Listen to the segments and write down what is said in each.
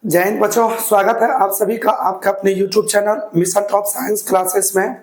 जय हिंद बच्चों, स्वागत है आप सभी का आपका अपने YouTube channel mission top science classes में।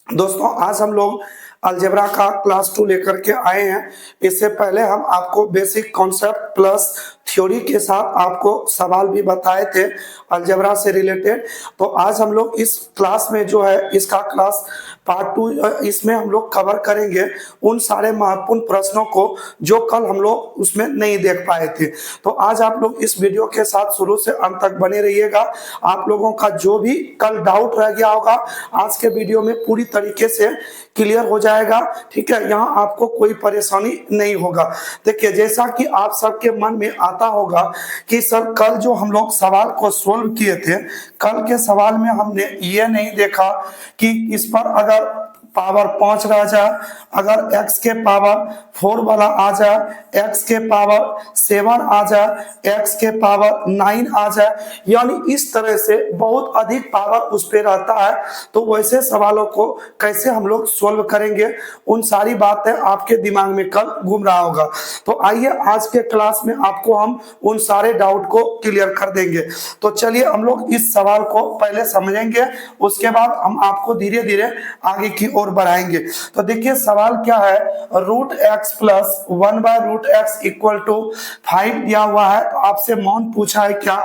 दोस्तों, आज हम लोग अलजेब्रा का क्लास 2 लेकर के आए हैं। इससे पहले हम आपको बेसिक कॉन्सेप्ट प्लस थ्योरी के साथ आपको सवाल भी बताए थे अलजेब्रा से रिलेटेड। तो आज हम लोग इस क्लास में जो है इसका क्लास पार्ट 2, इसमें हम लोग कवर करेंगे उन सारे महत्वपूर्ण प्रश्नों को जो कल हम लोग उसमें नहीं देख पाए थे। तो आज आप लोग इस वीडियो के साथ शुरू से अंत तक बने रहिएगा। आप लोगों का जो भी कल डाउट रह गया होगा आज के वीडियो में पूरी तरीके से क्लियर हो जाएगा। ठीक है, यहाँ आपको कोई परेशानी नहीं होगा। देखिए, जैसा कि आप सबके मन में आता होगा कि सर कल जो हम लोग सवाल को सोल्व किए थे, कल के सवाल में हमने ये नहीं देखा कि इस पर अगर पावर 5 रह जाए, अगर x के पावर 4 वाला आ जाए, x के पावर 7 आ जाए, x के पावर 9 आ जाए, यानी इस तरह से बहुत अधिक पावर उस पे रहता है। तो वैसे सवालों को कैसे हम लोग सोल्व करेंगे, उन सारी बातें आपके दिमाग में कल घूम रहा होगा। तो आइए आज के क्लास में आपको हम उन सारे डाउट को क्लियर कर देंगे। तो चलिए हम लोग इस सवाल को पहले समझेंगे, उसके बाद हम आपको धीरे धीरे आगे की ओर बढ़ाएंगे। तो देखिए सवाल क्या है, root x plus 1/√x equal to 5 दिया हुआ है। तो आपसे मान पूछा है क्या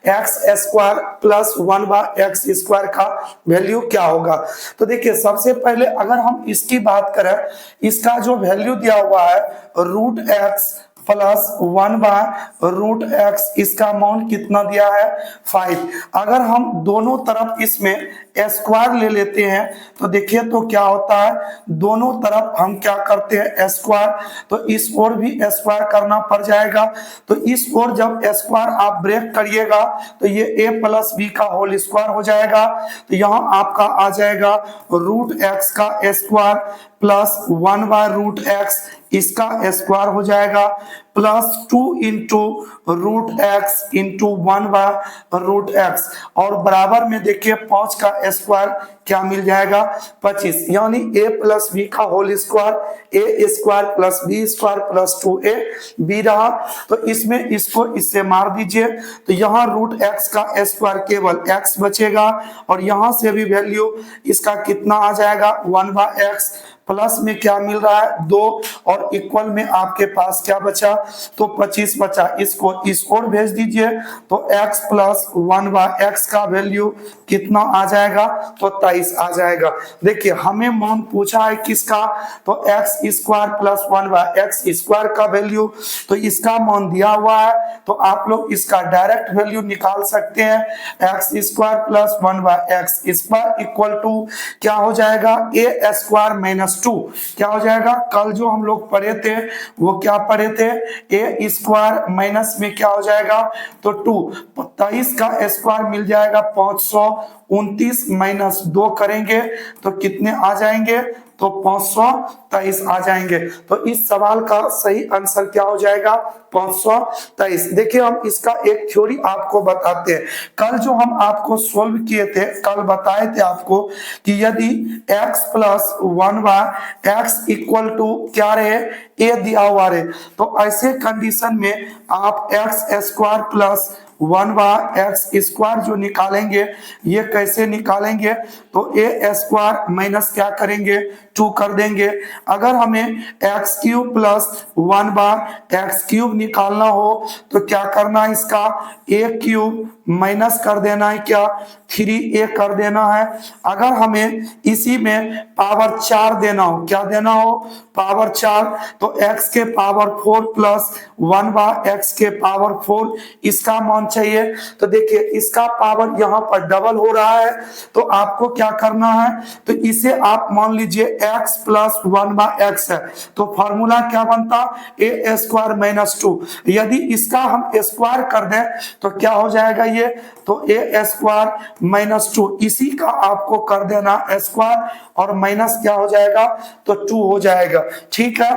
एक्स स्क्वायर प्लस 1/x² का वैल्यू क्या होगा। तो देखिए सबसे पहले अगर हम इसकी बात करें, इसका जो वैल्यू दिया हुआ है रूट एक्स प्लस 1/√x, इसका मान कितना दिया है 5। अगर हम दोनों तरफ इसमें स्क्वायर ले लेते हैं तो देखिए तो क्या होता है, दोनों तरफ हम क्या करते हैं स्क्वायर, तो इस ओर भी स्क्वायर करना पड़ जाएगा। तो इस ओर जब स्क्वायर आप ब्रेक करिएगा तो ये a प्लस बी का होल स्क्वायर हो जाएगा। तो यहाँ आपका आ जाएगा रूट एक्स का स्क्वायर प्लस 1/√x, इसका स्क्वायर हो जाएगा plus 2 into root x into 1/√x, और बराबर में देखिए 5 का स्क्वायर क्या मिल जाएगा 25, यानी a प्लस बी का whole square a square plus B square plus 2ab रहा। तो इसमें इसको इससे मार दीजिए तो यहाँ रूट एक्स का स्क्वायर केवल x बचेगा, और यहाँ से भी वैल्यू इसका कितना आ जाएगा 1/x, प्लस में क्या मिल रहा है 2, और इक्वल में आपके पास क्या बचा तो 25 बचा। इसको इस ओर भेज दीजिए तो x प्लस 1/x का वैल्यू कितना आ जाएगा तो 23 आ जाएगा। देखिए हमें मान पूछा है किसका, तो x² प्लस 1/x² का वैल्यू, तो इसका मान दिया हुआ है। तो आप लोग इसका डायरेक्ट वैल्यू निकाल सकते हैं, x² plus 1/x² equal to क्या हो जाएगा a² - 2, क्या हो जाएगा, कल जो हम लोग पढ़े थे वो क्या पढ़े थे a² माइनस में क्या हो जाएगा तो 2, 23 का स्क्वायर मिल जाएगा 529 माइनस 2 करेंगे तो कितने आ जाएंगे तो 523 आ जाएंगे। तो इस सवाल का सही आंसर क्या हो जाएगा 523। देखिए हम इसका एक थ्योरी आपको बताते हैं। कल जो हम आपको सोल्व किए थे, कल बताए थे आपको कि यदि x plus 1/x equal to क्या रहे a दिया हुआ रहे, तो ऐसे कंडीशन में आप x² प्लस 1/x² जो निकालेंगे ये कैसे निकालेंगे तो a² माइनस क्या करेंगे 2 कर देंगे। अगर हमें x³ प्लस 1/x³ निकालना हो तो क्या करना है, इसका a³ माइनस कर देना है क्या 3a कर देना है। अगर हमें इसी में पावर 4 देना हो, क्या देना हो पावर 4, तो x के पावर 4 प्लस 1/x के पावर 4 इसका मान चाहिए। तो देखिए इसका पावर यहाँ पर डबल हो रहा है, तो आपको क्या करना है, तो इसे आप मान लीजिए x प्लस 1/x है, तो फॉर्मूला क्या बनता a² माइनस 2। यदि इसका हम स्क्वायर कर दें तो क्या हो जाएगा ये तो a² माइनस 2, इसी का आपको कर देना स्क्वायर और माइनस क्या हो जाएगा तो 2 हो जाएगा। ठीक है,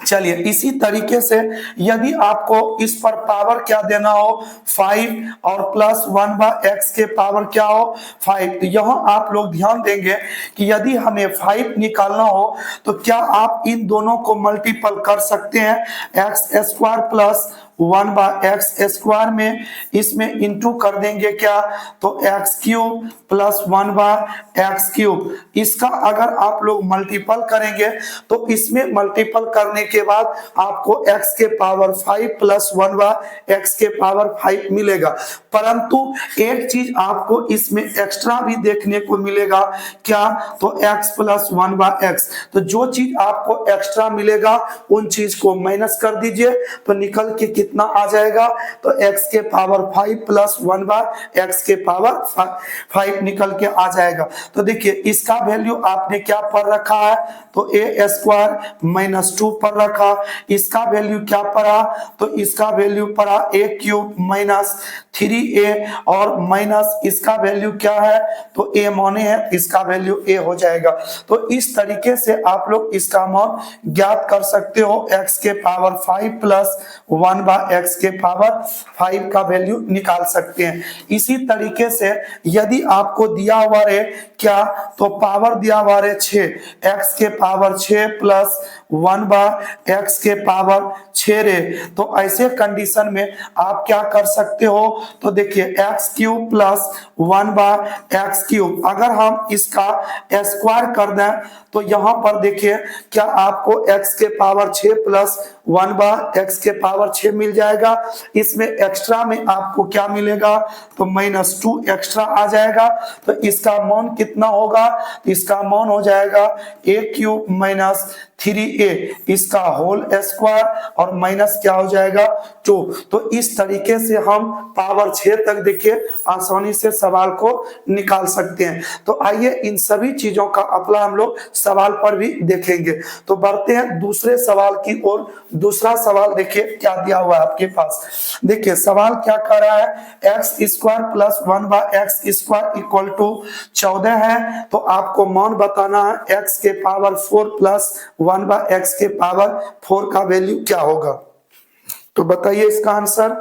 चलिए इसी तरीके से यदि आपको इस पर पावर क्या देना हो 5 और प्लस 1/x के पावर क्या हो 5, तो यहाँ आप लोग ध्यान देंगे कि यदि हमें 5 निकालना हो तो क्या आप इन दोनों को मल्टीपल कर सकते हैं, x² प्लस 1/x² में इसमें इंटू कर देंगे क्या, तो x³ प्लस 1/x³। इसका अगर आप लोग मल्टीपल करेंगे तो इसमें मल्टीपल करने के बाद आपको x के पावर 5 प्लस 1/x के पावर 5 मिलेगा। परंतु एक चीज आपको इसमें एक्स्ट्रा भी देखने को मिलेगा क्या, तो x प्लस 1/x। तो जो चीज आपको एक्स्ट्रा मिलेगा उन चीज को माइनस कर दीजिए तो निकल के कितना आ जाएगा, तो x के पावर 5 प्लस 1/x के पावर 5 निकल के आ जाएगा। तो देखिए इसका वैल्यू आपने क्या पढ़ रखा है, तो a² माइनस 2 पढ़ रखा। इसका वैल्यू क्या पढ़ा, तो इसका वैल्यू पढ़ा a³ माइनस 3a और माइनस इसका वैल्यू क्या है, तो a माने है, इसका वैल्यू a हो जाएगा। तो इस तरीके से आप लोग इसका मान ज्ञात कर सकते हो, x के पावर 5 प्लस 1/x के पावर 5 का वैल्यू निकाल सकते हैं। इसी तरीके से यदि आपको दिया हुआ है क्या, तो पावर दिया हुआ है 6, x के पावर 6 प्लस 1/x के पावर 6 रे, तो ऐसे कंडीशन में आप क्या कर सकते हो, तो देखिए x³ प्लस 1/x³। अगर हम इसका स्क्वायर कर दें तो यहां पर देखिए क्या आपको x के पावर 6 प्लस 1/x के पावर 6 मिल जाएगा। इसमें एक्स्ट्रा में आपको क्या मिलेगा, तो -2 एक्स्ट्रा आ जाएगा। तो इसका मान कितना होगा, तो इसका मान हो जाएगा a³ माइनस 3a, इसका होल स्क्वायर और माइनस क्या हो जाएगा 2। तो इस तरीके से हम पावर 6 तक देखिए आसानी से सवाल को निकाल सकते हैं। तो आइए इन सभी चीजों का अप्लाई हम लोग सवाल पर भी देखेंगे। तो बढ़ते हैं दूसरे सवाल की ओर। दूसरा सवाल देखिए क्या दिया हुआ है आपके पास। देखिए सवाल क्या कर रहा है, x² plus 1/x² equal to 14 है। तो आपको मान बताना है x के पावर 4 प्लस 1/x के पावर 4 का वैल्यू क्या होगा। तो बताइए इसका आंसर।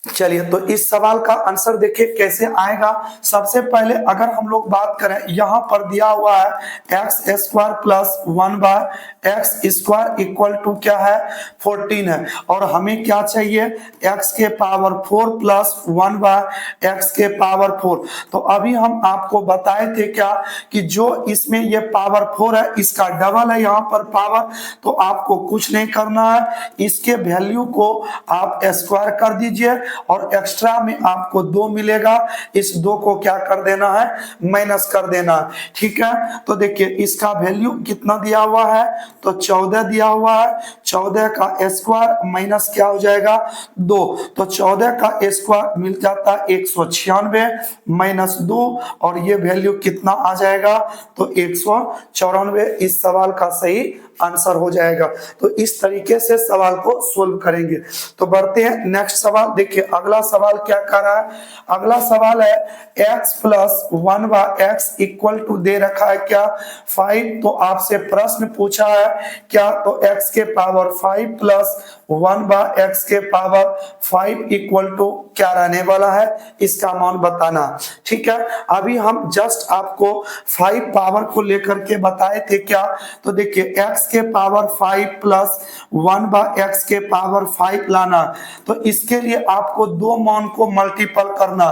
चलिए तो इस सवाल का आंसर देखिए कैसे आएगा। सबसे पहले अगर हम लोग बात करें, यहां पर दिया हुआ है x² plus 1/x² equal to क्या है 14 है, और हमें क्या चाहिए x के पावर 4 प्लस 1/x के पावर 4। तो अभी हम आपको बताए थे क्या कि जो इसमें ये पावर 4 है इसका डबल है यहाँ पर पावर। तो आपको कुछ नहीं करना है, इसके वैल्यू को आप स्क्वायर कर दीजिए और एक्स्ट्रा में आपको 2 मिलेगा। इस 2 को क्या कर देना है, माइनस कर देना है। ठीक है, तो देखिए इसका वैल्यू कितना दिया हुआ है, तो 14 दिया हुआ है। 14 का स्क्वायर माइनस क्या हो जाएगा 2, तो 14 का स्क्वायर मिल जाता है 196 माइनस 2, और ये वैल्यू कितना आ जाएगा, तो 194 इस सवाल का सही आंसर हो जाएगा। तो इस तरीके से सवाल को सोल्व करेंगे। तो बढ़ते हैं नेक्स्ट सवाल। देखिए अगला सवाल क्या कर रहा है, अगला सवाल है x plus 1/x equal to दे रखा है क्या 5। तो आपसे प्रश्न पूछा है क्या, तो x के पावर 5 प्लस 1/x के पावर 5 इक्वल टू क्या रहने वाला है, इसका मान बताना। ठीक है, अभी हम जस्ट आपको 5 पावर को लेकर के बताए थे क्या, तो देखिए x के पावर 5 प्लस 1/x के पावर 5 लाना। तो इसके लिए आपको 2 मान को मल्टीपल करना,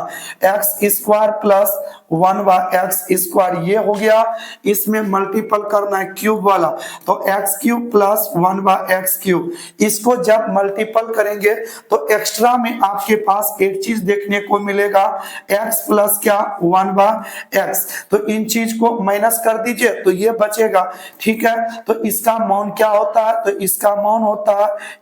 x² प्लस 1/x², ये हो गया। इसमें मल्टीपल करना है क्यूब वाला, तो x³ प्लस 1/x³। इसको जब मल्टीपल करेंगे तो एक्स्ट्रा में आपके पास एक चीज देखने को मिलेगा x प्लस क्या 1/x। तो इन चीज को माइनस कर दीजिए तो ये बचेगा। ठीक है, तो इसका मान क्या होता है, तो इसका मान होता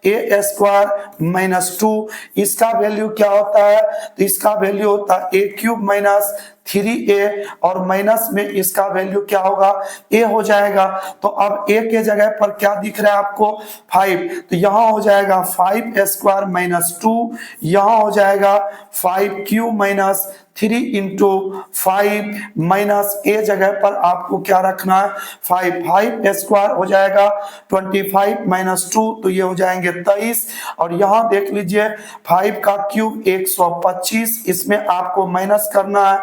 है a² माइनस 2। इसका वैल्यू क्या होता है, तो इसका वैल्यू होता है a³ माइनस 3a, और माइनस में इसका वैल्यू क्या होगा a हो जाएगा। तो अब a के जगह पर क्या दिख रहा है आपको 5, तो यहाँ हो जाएगा 5² माइनस 2, यहाँ हो जाएगा 5³ माइनस 3 इंटू 5 माइनस a जगह पर आपको क्या रखना है 5 हो जाएगा 25 माइनस 2, तो ये हो जाएंगे 23। और यहाँ देख लीजिए 5 का क्यूब 125, इसमें आपको माइनस करना है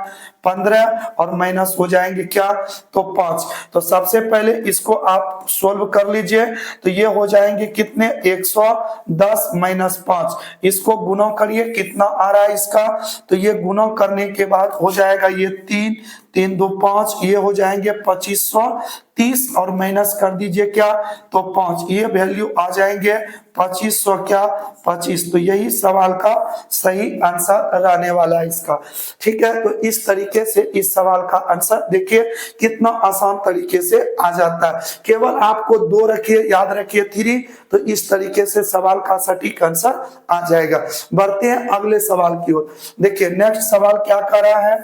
15 और माइनस हो जाएंगे क्या, तो 5। तो सबसे पहले इसको आप सोल्व कर लीजिए। तो ये हो जाएंगे कितने, 110 माइनस 5। इसको गुना करिए, कितना आ रहा है इसका, तो ये गुना करने के बाद हो जाएगा ये 3, 3 2 5, ये हो जाएंगे 2530 और माइनस कर दीजिए क्या, तो 5। ये वैल्यू आ जाएंगे 2500 क्या, 25। तो यही सवाल का सही आंसर रहने वाला है इसका। ठीक है, तो इस तरीके से इस सवाल का आंसर देखिए कितना आसान तरीके से आ जाता है। केवल आपको 2 रखिए, याद रखिए 3, तो इस तरीके से सवाल का सटीक आंसर आ जाएगा। बढ़ते हैं अगले सवाल की ओर। देखिए नेक्स्ट सवाल क्या कर रहा है,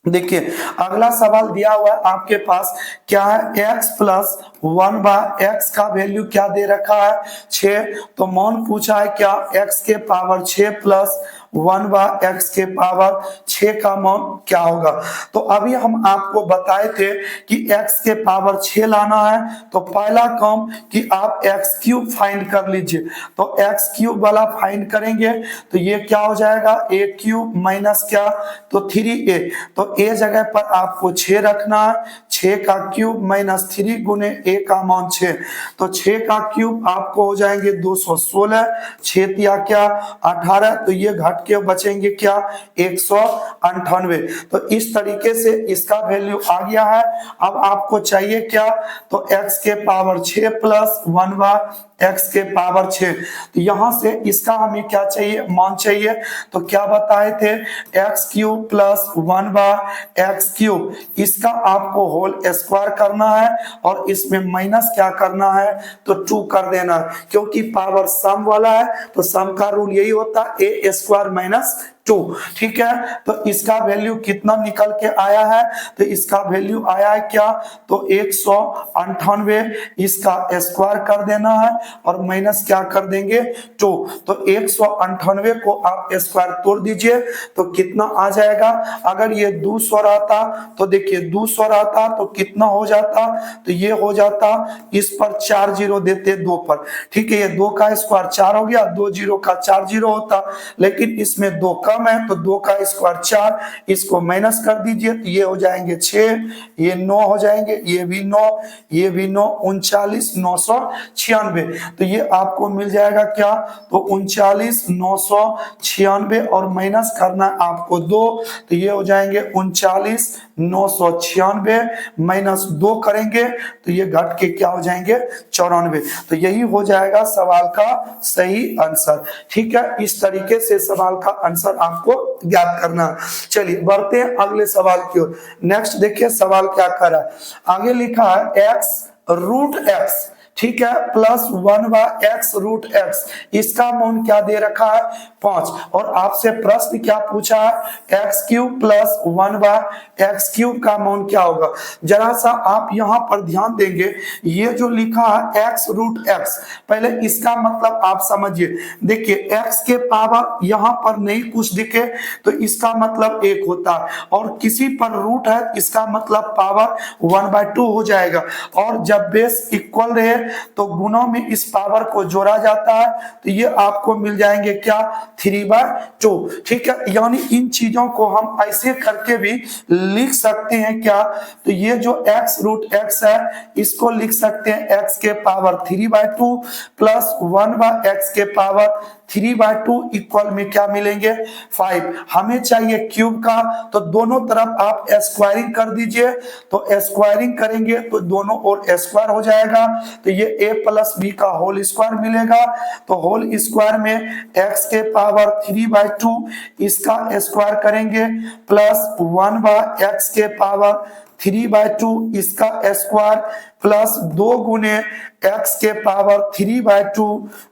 देखिए अगला सवाल दिया हुआ है आपके पास, क्या है, x प्लस 1/x का वैल्यू क्या दे रखा है, 6। तो मान पूछा है क्या, x के पावर 6 प्लस 1/x के पावर 6 का मान क्या होगा। तो अभी हम आपको बताए थे कि x के पावर 6 लाना है, तो पहला काम कि आप x क्यूब फाइंड कर लीजिए। तो x क्यूब वाला फाइंड करेंगे तो ये क्या हो जाएगा, a क्यूब माइनस क्या, तो 3a। तो a जगह पर आपको 6 रखना है, 6 का क्यूब माइनस 3 गुने a का मान 6। तो 6 का क्यूब आपको हो जाएंगे 216, 6 तिया क्या 18, तो ये घट के बचेंगे क्या, 198। तो इस तरीके से इसका वैल्यू आ गया है। अब आपको चाहिए क्या, तो x के पावर 6 प्लस 1/x के पावर 6। तो यहां से इसका हमें क्या चाहिए, मान चाहिए। तो क्या बताए थे, x cube plus 1/x cube, इसका आपको होल स्क्वायर करना है और इसमें माइनस क्या करना है, तो 2 कर देना, क्योंकि पावर सम वाला है तो सम का रूल यही होता है a स्क्वायर माइनस 2। ठीक है, तो इसका वैल्यू कितना निकल के आया है, तो इसका वैल्यू आया है क्या, तो 198, इसका स्क्वायर कर देना है और माइनस क्या कर देंगे 2। तो 198 को आप स्क्वायर तोड़ दीजिए तो कितना आ जाएगा। अगर ये 200 रहता तो देखिए 200 रहता तो कितना हो जाता, तो ये हो जाता, इस पर 4 जीरो देते 2 पर। ठीक है, ये 2 का स्क्वायर 4 हो गया, 2 जीरो का 4 जीरो होता, लेकिन इसमें 2 कम है तो 2 का स्क्वायर 4, इसको माइनस कर दीजिए तो ये हो जाएंगे 6, ये 9 हो जाएंगे, ये भी 9, ये भी 9, 39 996। तो ये आपको मिल जाएगा क्या, तो 39 996 और माइनस करना आपको 2, तो ये हो जाएंगे 39 996 माइनस 2 करेंगे तो ये घट के क्या हो जाएंगे 94। तो यही हो जाएगा सवाल का सही आंसर। ठीक है, इस तरीके से सवाल का आंसर आपको ज्ञात करना। चलिए बढ़ते हैं अगले सवाल की ओर। नेक्स्ट देखिए सवाल क्या कर रहा है, आगे लिखा है x रूट x, ठीक है, प्लस 1/x रूट x, इसका मान क्या दे रखा है 5। और आपसे प्रश्न क्या पूछा है, x cube plus 1/x cube का मान क्या होगा। जरा सा आप यहाँ पर ध्यान देंगे, ये जो लिखा है x रूट x, पहले इसका मतलब आप समझिए। देखिए x के पावर यहाँ पर नहीं कुछ दिखे तो इसका मतलब 1 होता है, और किसी पर रूट है इसका मतलब पावर 1/2 हो जाएगा। और जब बेस इक्वल रहे तो गुणों में इस पावर को जोड़ा जाता है, तो ये आपको मिल जाएंगे क्या 3/2। ठीक है, यानी इन चीजों को हम ऐसे करके भी लिख सकते हैं क्या, तो ये जो x रूट x है इसको लिख सकते हैं x के पावर 3/2 प्लस 1/x के पावर 3/2 इक्वल में क्या मिलेंगे 5। हमें चाहिए क्यूब का, तो दोनों तरफ आप स्क्वायरिंग कर दीजिए। तो स्क्वायरिंग करेंगे तो दोनों ओर स्क्वायर हो जाएगा, तो ये a प्लस b का होल स्क्वायर मिलेगा। तो होल स्क्वायर में x के पावर 3/2 इसका स्क्वायर करेंगे प्लस 1/x के पावर 3/2 इसका स्क्वायर प्लस 2 गुने x के पावर 3/2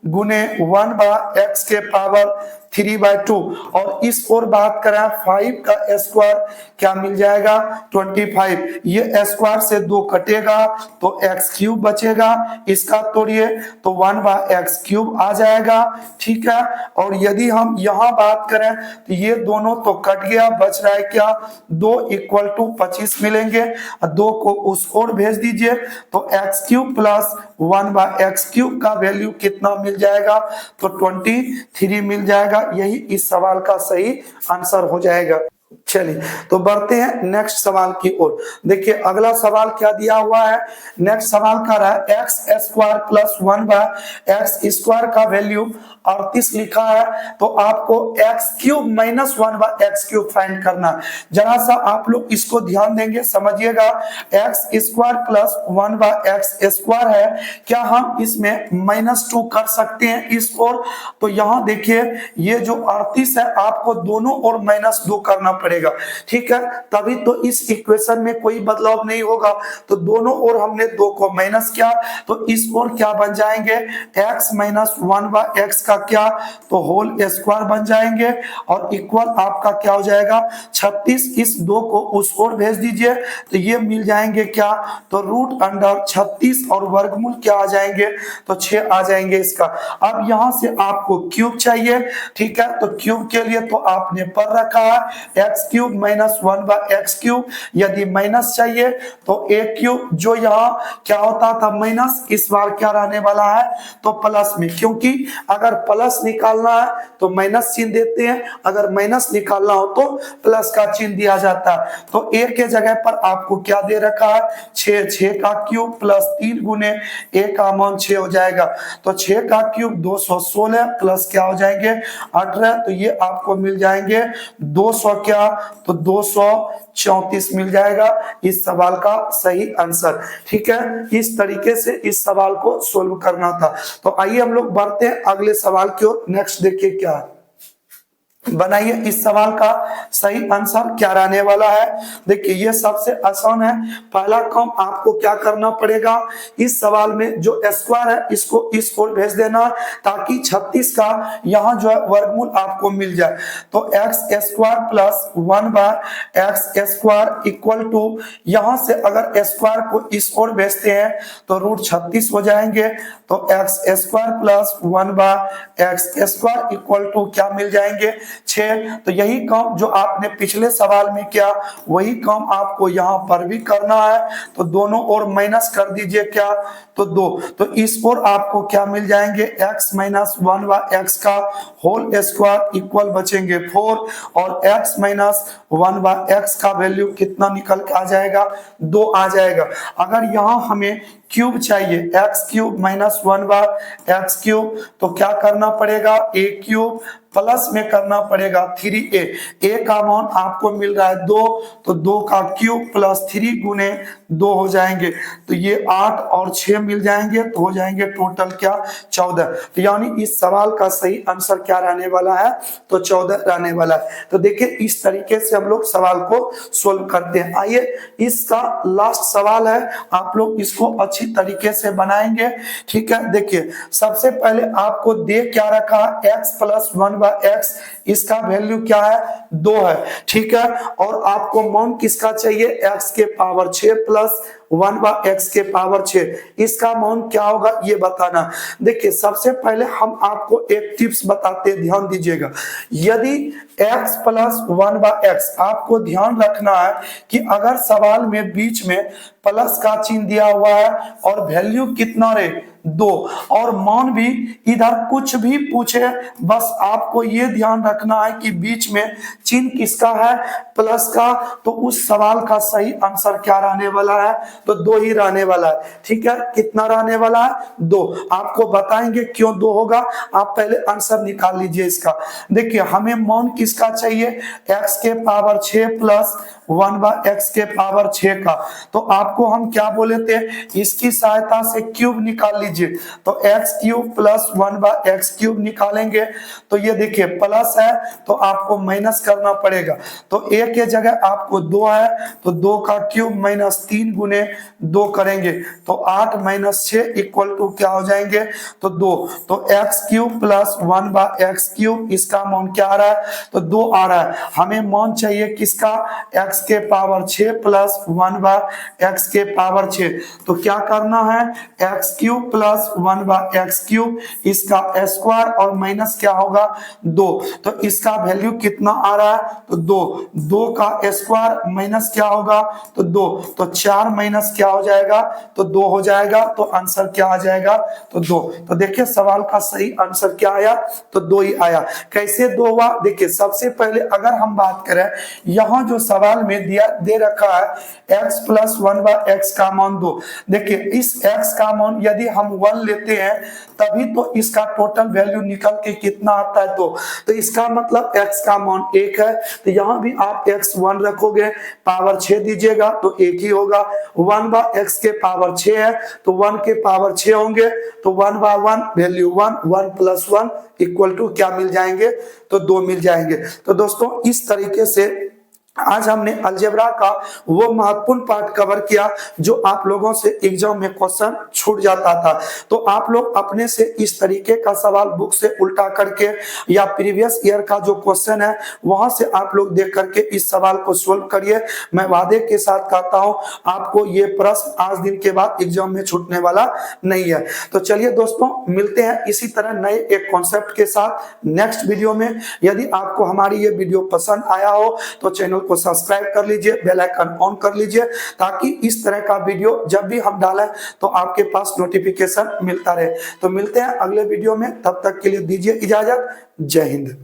गुने 1/x के पावर 3/2, और इस ओर बात करें 5 का स्क्वायर क्या मिल जाएगा 25। ये स्क्वायर से 2 कटेगा तो x क्यूब बचेगा, इसका तोड़िए तो 1/x क्यूब आ जाएगा। ठीक है, और यदि हम यहाँ बात करें तो ये दोनों तो कट गया, बच रहा है क्या 2 इक्वल टू 25 मिलेंगे, 2 को उस ओर भेज दीजिए तो x cube plus 1/x cube का वैल्यू कितना मिल जाएगा, तो 23 मिल जाएगा। यही इस सवाल का सही आंसर हो जाएगा। चलिए तो बढ़ते हैं नेक्स्ट सवाल की ओर। देखिए अगला सवाल क्या दिया हुआ है। नेक्स्ट सवाल का रहा है एक्स स्क्वायर प्लस 1/x² का वैल्यू 38 लिखा है, तो आपको x³ माइनस 1/x³ फाइंड करना है। जरा सा आप लोग इसको ध्यान देंगे, समझिएगा। x² प्लस 1/x² है, क्या हम इसमें -2 कर सकते हैं इस ओर? तो यहाँ देखिए ये जो 38 है आपको दोनों ओर -2 करना पड़ेगा, ठीक है, तभी तो इस इक्वेशन में कोई बदलाव नहीं होगा। तो दोनों ओर हमने 2 को माइनस किया, तो इस ओर क्या बन जाएंगे, x माइनस 1/x का क्या, तो होल स्क्वायर बन जाएंगे, और इक्वल आपका क्या हो जाएगा 36। इस 2 को उस ओर भेज दीजिए तो ये मिल जाएंगे क्या, तो रूट अंडर 36 और वर्गमूल क्या आ जाएंगे, तो 6 आ जाएंगे इसका। अब यहां से आपको क्यूब चाहिए, ठीक है, तो क्यूब के लिए तो आपने पढ़ रखा है x³ माइनस 1/x³। यदि माइनस चाहिए तो a³ जो यहाँ क्या होता था माइनस, इस बार क्या रहने वाला है, तो प्लस में, क्योंकि अगर प्लस निकालना है तो माइनस चिन्ह देते हैं, अगर माइनस निकालना हो तो प्लस का चिन्ह दिया जाता है। तो a के जगह पर आपको क्या दे रखा है 6 का क्यूब प्लस 3 गुने a का मान 6 हो जाएगा, तो 6 का क्यूब 216 प्लस क्या हो जाएंगे 18, तो ये आपको मिल जाएंगे 200 क्या, तो 234 मिल जाएगा इस सवाल का सही आंसर, ठीक है। इस तरीके से इस सवाल को सोल्व करना था। तो आइए हम लोग बढ़ते हैं अगले सवाल की ओर। नेक्स्ट देखिए क्या है, बनाइए इस सवाल का सही आंसर क्या रहने वाला है। देखिए ये सबसे आसान है। पहला काम आपको क्या करना पड़ेगा, इस सवाल में जो स्क्वायर है इसको इस ओर भेज देना, ताकि 36 का यहाँ जो है वर्गमूल आपको मिल जाए। तो x² plus 1/x² equal to, यहाँ से अगर स्क्वायर को इस ओर भेजते हैं तो रूट 36 हो जाएंगे, तो x² plus 1/x² equal to क्या मिल जाएंगे 6। तो यही काम जो आपने पिछले सवाल में किया वही काम आपको यहाँ पर भी करना है। तो दोनों ओर माइनस कर दीजिए क्या, तो 2, तो इस ओर आपको क्या मिल जाएंगे x माइनस 1/x का होल स्क्वायर इक्वल बचेंगे 4, और x माइनस 1/x का वैल्यू कितना निकल के आ जाएगा 2 आ जाएगा। अगर यहाँ हमें क्यूब चाहिए x³ माइनस 1/x³, तो क्या करना पड़ेगा a³ प्लस में करना पड़ेगा 3a। a का मान आपको मिल रहा है 2, तो 2 का क्यूब प्लस 3 गुने 2 हो जाएंगे, तो ये 8 और 6 मिल जाएंगे, तो हो जाएंगे टोटल क्या 14। तो यानी इस सवाल का सही आंसर क्या रहने वाला है, तो 14 रहने वाला है। तो देखिए इस तरीके से हम लोग सवाल को सोल्व करते हैं। आइए इसका लास्ट सवाल है, आप लोग इसको अच्छी तरीके से बनाएंगे, ठीक है। देखिए सबसे पहले आपको दे क्या रखा, x प्लस 1/x, इसका वैल्यू क्या है 2 है, ठीक है, और आपको मान किसका चाहिए x के पावर 6 प्लस 1/x के पावर 6, इसका मान क्या होगा ये बताना। देखिए सबसे पहले हम आपको एक टिप्स बताते हैं, ध्यान दीजिएगा। यदि x प्लस 1/x, आपको ध्यान रखना है कि अगर सवाल में बीच में प्लस का चिन्ह दिया हुआ है और वैल्यू कितना रे 2, और मान भी इधर कुछ भी पूछे, बस आपको ये ध्यान रखना है कि बीच में चिन्ह किसका है प्लस का, तो उस सवाल का सही आंसर क्या रहने वाला है, तो 2 ही रहने वाला है, ठीक है। कितना रहने वाला है 2, आपको बताएंगे क्यों 2 होगा, आप पहले आंसर निकाल लीजिए इसका। देखिए हमें मान किसका चाहिए x के पावर 6 प्लस 1/x के पावर 6 का, तो आपको हम क्या बोले थे, इसकी सहायता से क्यूब निकाल लीजिए, तो x³ प्लस 1/x³ निकालेंगे, तो ये देखिए प्लस है तो आपको माइनस करना पड़ेगा, तो a के जगह आपको 2 है, तो 2 का क्यूब माइनस 3 गुने 2 करेंगे, तो 8 माइनस 6 इक्वल टू क्या हो जाएंगे, तो 2, तो x³ प्लस 1/x³, इसका मान क्या आ रहा है, तो 2 आ रहा है। हमें मान चाहिए किसका, x x के पावर 6 प्लस 1/x के पावर 6। तो क्या करना है, x cube plus 1/x cube, इसका स्क्वायर और माइनस क्या होगा 2। तो इसका वैल्यू कितना आ रहा है, तो 2। 2 का स्क्वायर माइनस क्या होगा, तो 2। तो 4 माइनस क्या हो जाएगा, तो 2 हो जाएगा। तो आंसर क्या आ जाएगा, तो 2। तो देखिए सवाल का सही आंसर क्या आया, तो 2 ही आया। कैसे 2 हुआ, देखिए सबसे पहले अगर हम बात करें, यहां जो सवाल में दिया दे रखा है x प्लस 1/x का मान 2। देखिए इस x का मान यदि हम 1 लेते हैं तभी तो इसका टोटल वैल्यू निकल के कितना आता है 2। तो इसका मतलब x का मान 1 है। तो यहां भी आप x 1 रखोगे, पावर 6 दीजिएगा तो 1 ही होगा। 1/x के पावर 6 है तो 1 के पावर 6 होंगे, तो 1/1 वैल्यू 1, 1 प्लस 1 इक्वल टू क्या मिल जाएंगे, तो 2 मिल जाएंगे। तो दोस्तों इस तरीके से आज हमने अलजेब्रा का वो महत्वपूर्ण पार्ट कवर किया जो आप लोगों से एग्जाम में क्वेश्चन छूट जाता था। तो आप लोग अपने से इस तरीके का सवाल बुक से उल्टा करके या प्रीवियस ईयर का जो क्वेश्चन है वहां से आप लोग देख करके इस सवाल को सोल्व करिए। मैं वादे के साथ कहता हूं आपको ये प्रश्न आज दिन के बाद एग्जाम में छूटने वाला नहीं है। तो चलिए दोस्तों मिलते हैं इसी तरह नए एक कॉन्सेप्ट के साथ नेक्स्ट वीडियो में। यदि आपको हमारी ये वीडियो पसंद आया हो तो चैनल को सब्सक्राइब कर लीजिए, बेल आइकन ऑन कर लीजिए ताकि इस तरह का वीडियो जब भी हम डालें तो आपके पास नोटिफिकेशन मिलता रहे। तो मिलते हैं अगले वीडियो में, तब तक के लिए दीजिए इजाजत। जय हिंद।